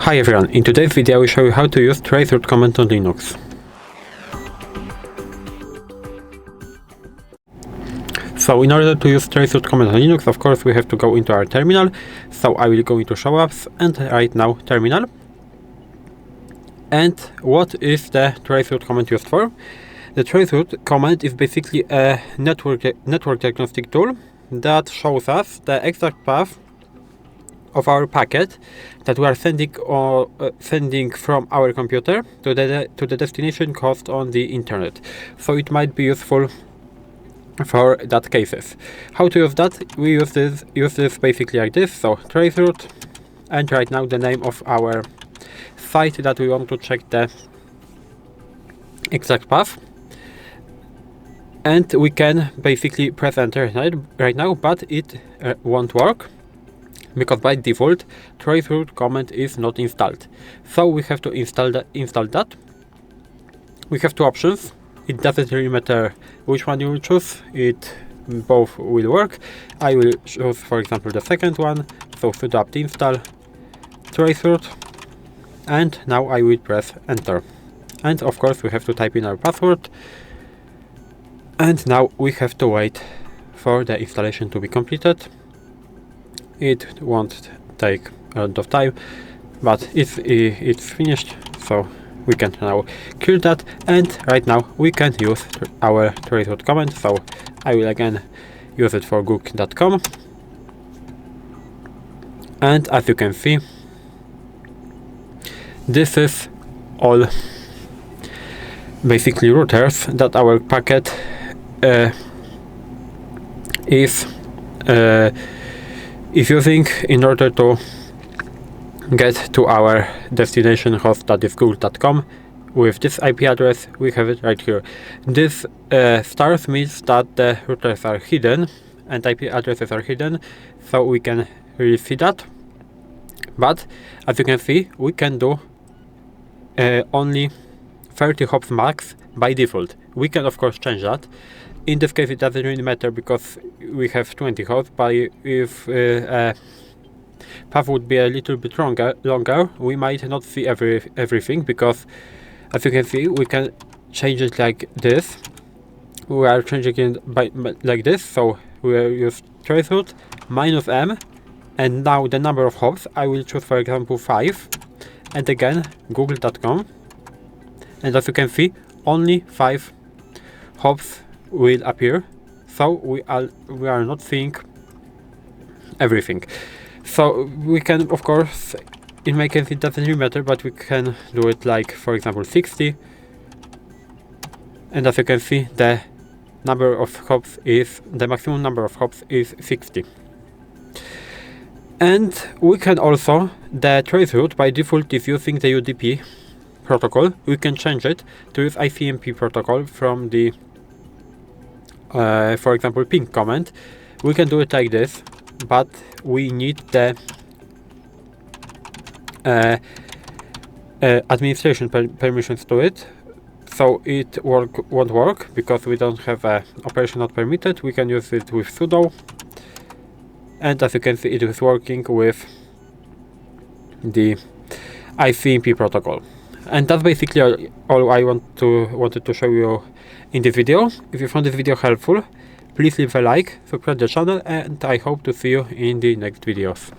Hi everyone, in today's video I will show you how to use traceroute command on Linux. So in order to use traceroute command on Linux, of course we have to go into our terminal. So I will go into show apps and right now terminal. And what is the traceroute command used for? The traceroute command is basically a network diagnostic tool that shows us the exact path of our packet that we are sending from our computer to the destination host on the internet. So it might be useful for that cases. How to use that? We use this basically like this. So traceroute, and right now the name of our site that we want to check the exact path. And we can basically press enter right now, but it won't work because by default traceroute command is not installed. So we have to install that. We have two options. It doesn't really matter which one you will choose, both will work. I will choose for example the second one, so sudo apt install traceroute, and now I will press enter. And of course we have to type in our password, and now we have to wait for the installation to be completed. It won't take a lot of time, but it's finished, so we can now kill that, and right now we can use our traceroute command. So I will again use it for google.com, and as you can see, this is all basically routers that our packet is using in order to get to our destination host, that is google.com. With this IP address, we have it right here. This stars means that the routers are hidden and IP addresses are hidden, so we can really see that. But as you can see, we can do only 30 hops max by default. We can of course change that. In this case it doesn't really matter because we have 20 hops, but if path would be a little bit longer, we might not see everything, because as you can see we can change it like this. We are changing it by like this, so we will use traceroute -m, and now the number of hops I will choose for example 5, and again google.com, and as you can see only 5 hops will appear, so we are not seeing everything. So we can of course, in my case it doesn't really matter, but we can do it like for example 60, and as you can see the maximum number of hops is 60. And we can also, the traceroute by default is using the UDP protocol. We can change it to use ICMP protocol from the for example ping command. We can do it like this, but we need the administration permissions to it, so it won't work because we don't have operation not permitted. We can use it with sudo, and as you can see it is working with the ICMP protocol. And that's basically all I wanted to show you in this video. If you found this video helpful, please leave a like, subscribe to the channel, and I hope to see you in the next videos.